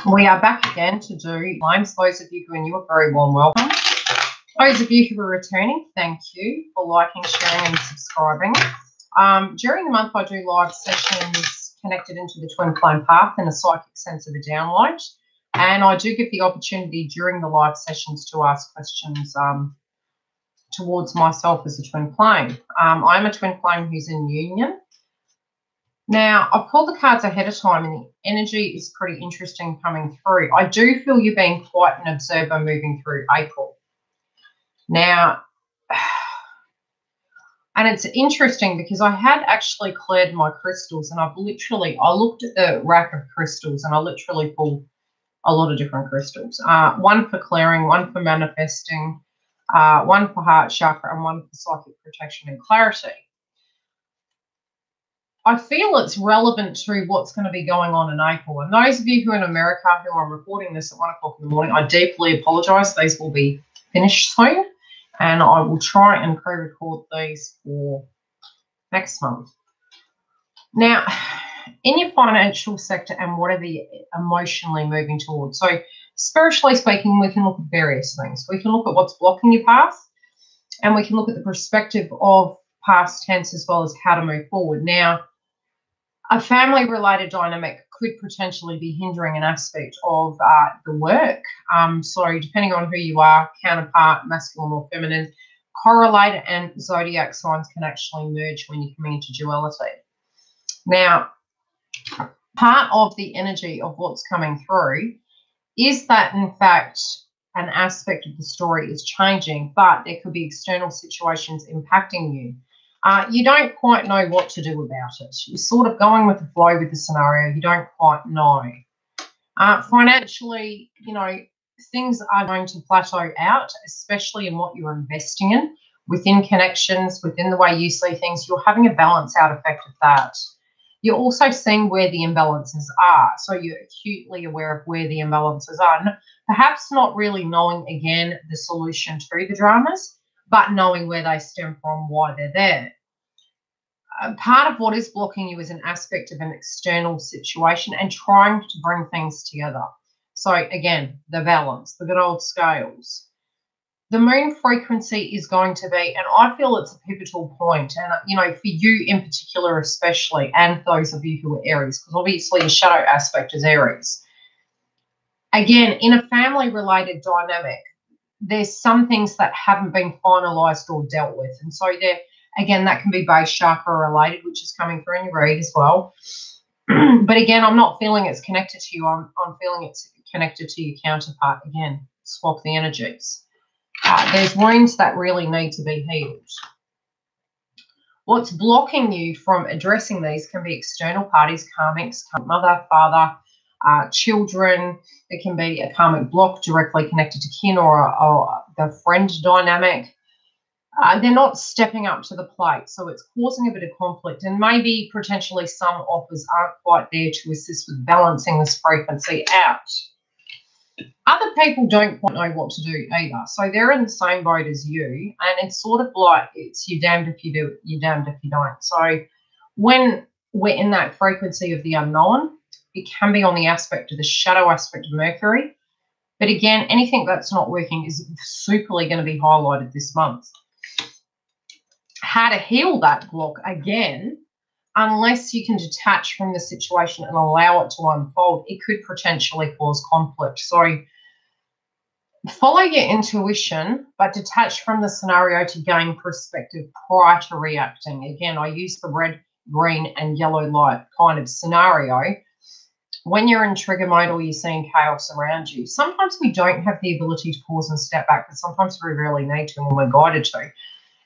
We are back again to do flames. Those of you who are new, a very warm welcome. Those of you who are returning, thank you for liking, sharing and subscribing. During the month I do live sessions connected into the twin flame path in a psychic sense of a download. And I do give the opportunity during the live sessions to ask questions towards myself as a twin flame. I'm a twin flame who's in union. Now, I've pulled the cards ahead of time and the energy is pretty interesting coming through. I do feel you're being quite an observer moving through April. Now, and it's interesting because I had actually cleared my crystals and I looked at the rack of crystals and I literally pulled a lot of different crystals. One for clearing, one for manifesting, one for heart chakra and one for psychic protection and clarity. I feel it's relevant to what's going to be going on in April. And those of you who are in America who are recording this at 1 o'clock in the morning, I deeply apologise. These will be finished soon. And I will try and pre-record these for next month. Now, in your financial sector and whatever you're emotionally moving towards. So spiritually speaking, we can look at various things. We can look at what's blocking your path. And we can look at the perspective of past tense as well as how to move forward. Now, a family-related dynamic could potentially be hindering an aspect of the work. So depending on who you are, counterpart, masculine or feminine, correlated and zodiac signs can actually merge when you're coming into duality. Now, part of the energy of what's coming through is that, in fact, an aspect of the story is changing, but there could be external situations impacting you. You don't quite know what to do about it. You're sort of going with the flow with the scenario. You don't quite know. Financially, you know, things are going to plateau out, especially in what you're investing in, within connections, within the way you see things. You're having a balance out effect of that. You're also seeing where the imbalances are. So you're acutely aware of where the imbalances are. Perhaps not really knowing, again, the solution to the dramas, but knowing where they stem from, why they're there. Part of what is blocking you is an aspect of an external situation and trying to bring things together. So, again, the balance, the good old scales. The moon frequency is going to be, and I feel it's a pivotal point, and, you know, for you in particular especially, and those of you who are Aries, because obviously the shadow aspect is Aries. Again, in a family-related dynamic, there's some things that haven't been finalised or dealt with. And so there, again, that can be base chakra related, which is coming through in your read as well. But again, I'm not feeling it's connected to you. I'm feeling it's connected to your counterpart. Again, swap the energies. There's wounds that really need to be healed. What's blocking you from addressing these can be external parties, karmics, mother, father, children. It can be a karmic block directly connected to kin or the friend dynamic. They're not stepping up to the plate, so it's causing a bit of conflict, and maybe potentially some offers aren't quite there to assist with balancing this frequency out. Other people don't quite know what to do either, so they're in the same boat as you, and it's sort of like it's you're damned if you do, you're damned if you don't. So when we're in that frequency of the unknown, it can be on the aspect of the shadow aspect of Mercury. But again, anything that's not working is superly going to be highlighted this month. How to heal that block, again, unless you can detach from the situation and allow it to unfold, it could potentially cause conflict. So follow your intuition, but detach from the scenario to gain perspective prior to reacting. Again, I use the red, green and yellow light kind of scenario. When you're in trigger mode or you're seeing chaos around you, sometimes we don't have the ability to pause and step back, but sometimes we really need to and we're guided to.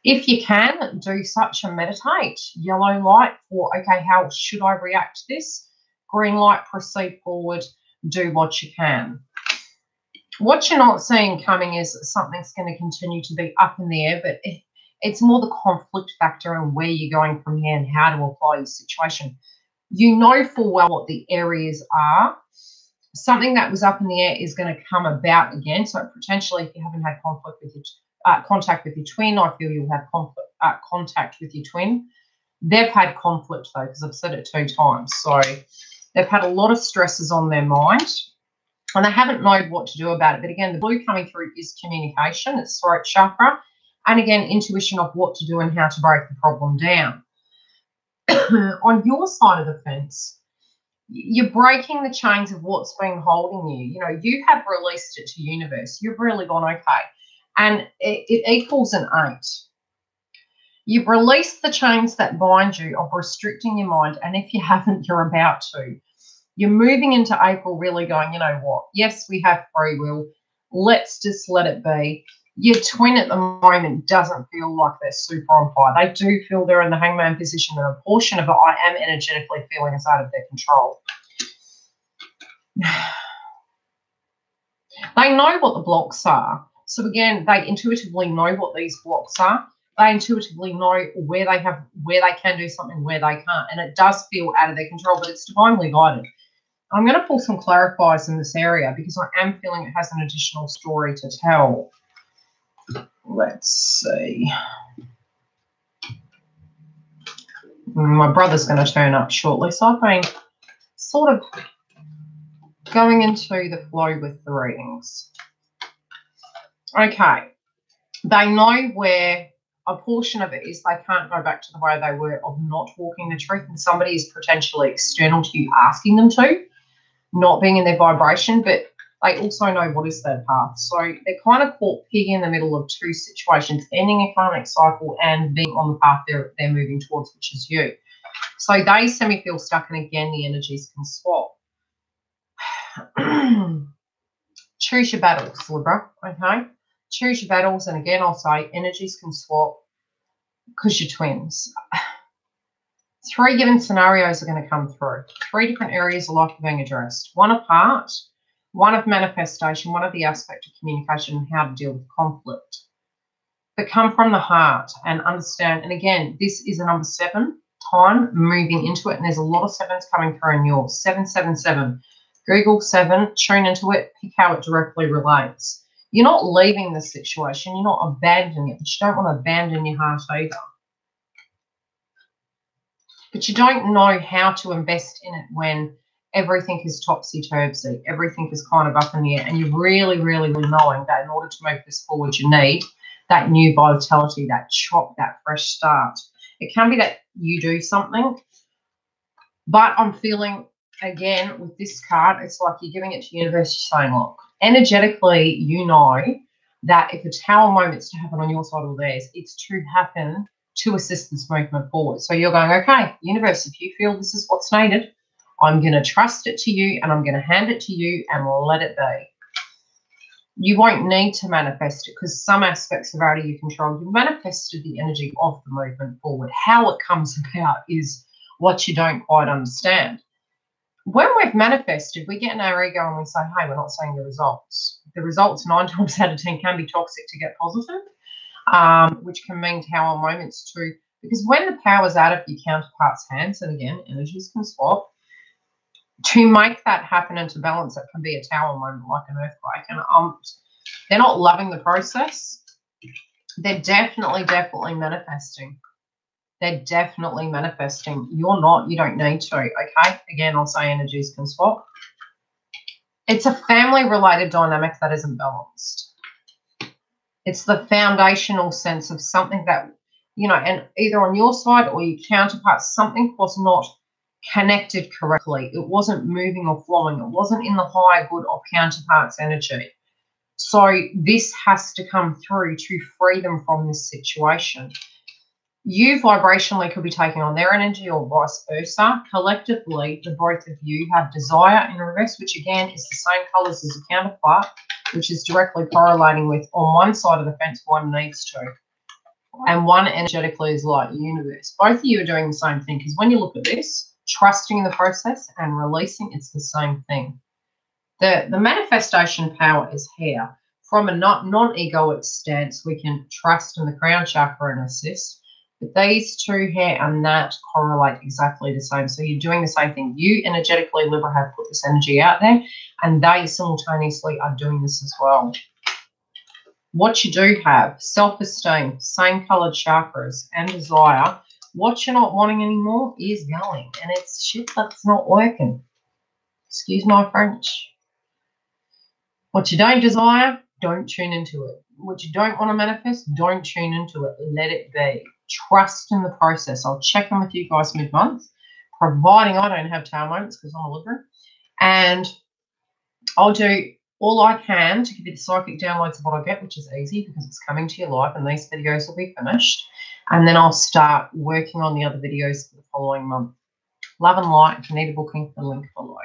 If you can, do such and meditate. Yellow light for, okay, how should I react to this? Green light, proceed forward, do what you can. What you're not seeing coming is something's going to continue to be up in the air, but it's more the conflict factor and where you're going from here and how to apply your situation. You know full well what the areas are. Something that was up in the air is going to come about again. So potentially, if you haven't had conflict with your contact with your twin, I feel you'll have contact with your twin. They've had conflict though, because I've said it 2 times. So they've had a lot of stresses on their mind. and they haven't known what to do about it. But again, the blue coming through is communication. It's throat chakra. And again, intuition of what to do and how to break the problem down. On your side of the fence, you're breaking the chains of what's been holding you. You know, you have released it to universe. You've really gone, okay. And it equals an 8. You've released the chains that bind you of restricting your mind. And if you haven't, you're about to. You're moving into April really going, you know what? Yes, we have free will. Let's just let it be. Your twin at the moment doesn't feel like they're super on fire. They do feel they're in the hangman position, and a portion of it I am energetically feeling is out of their control. They know what the blocks are. So again, they intuitively know what these blocks are. They intuitively know where they can do something, where they can't. And it does feel out of their control, but it's divinely guided. I'm going to pull some clarifiers in this area because I am feeling it has an additional story to tell. Let's see. My brother's going to turn up shortly. So I've been sort of going into the flow with the readings. Okay. They know where a portion of it is they can't go back to the way they were of not walking the truth, and somebody is potentially external to you asking them to, not being in their vibration, but they also know what is their path. So they're kind of caught pig in the middle of two situations, ending a karmic cycle and being on the path they're moving towards, which is you. So they semi-feel stuck, and again, the energies can swap. Choose your battles, Libra, okay? Choose your battles, and again, I'll say energies can swap because you're twins. 3 given scenarios are going to come through. 3 different areas of life are being addressed. One of heart, one of manifestation, one of the aspect of communication and how to deal with conflict. But come from the heart and understand, and again, this is a number 7 time moving into it, and there's a lot of 7s coming through in yours. 777. Google 7, tune into it, pick how it directly relates. You're not leaving the situation, you're not abandoning it, but you don't want to abandon your heart either. But you don't know how to invest in it when everything is topsy-turvy, everything is kind of up in the air, and you're really, really, really knowing that in order to move this forward, you need that new vitality, that chop, that fresh start. It can be that you do something, but I'm feeling, again, with this card, it's like you're giving it to universe, you're saying, look, energetically, you know that if a tower moment's to happen on your side or theirs, it's to happen to assist this movement forward. So you're going, okay, universe, if you feel this is what's needed, I'm going to trust it to you, and I'm going to hand it to you and let it be. You won't need to manifest it because some aspects are out of your control. You've manifested the energy of the movement forward. How it comes about is what you don't quite understand. When we've manifested, we get in our ego and we say, hey, we're not seeing the results. The results 9 times out of 10 can be toxic to get positive, which can mean tower moments too. Because when the power's out of your counterpart's hands, and again, energies can swap, to make that happen and to balance it can be a tower moment like an earthquake. And they're not loving the process. They're definitely manifesting. They're definitely manifesting. You're not. You don't need to, okay? Again, I'll say energies can swap. It's a family-related dynamic that isn't balanced. It's the foundational sense of something that, you know, and either on your side or your counterpart, something was not connected correctly. It wasn't moving or flowing. It wasn't in the higher good of counterpart's energy. So this has to come through to free them from this situation. You vibrationally could be taking on their energy or vice versa. Collectively, the both of you have desire in reverse, which again is the same colours as a counterpart, which is directly correlating with on one side of the fence, one needs to. And one energetically is like the universe. Both of you are doing the same thing because when you look at this, trusting in the process and releasing, it's the same thing. The manifestation power is here. From a non-egoic stance, we can trust in the crown chakra and assist. But these two here and that correlate exactly the same. So you're doing the same thing. You energetically, Libra, have put this energy out there, and they simultaneously are doing this as well. What you do have, self-esteem, same coloured chakras, and desire. What you're not wanting anymore is going, and it's shit that's not working. Excuse my French. What you don't desire, don't tune into it. What you don't want to manifest, don't tune into it. Let it be. Trust in the process. I'll check in with you guys mid-month, providing I don't have tail moments because I'm a Libra. And I'll do all I can to give you the psychic downloads of what I get, which is easy because it's coming to your life and these videos will be finished. And then I'll start working on the other videos for the following month. Love and light. If you need a booking, the link below.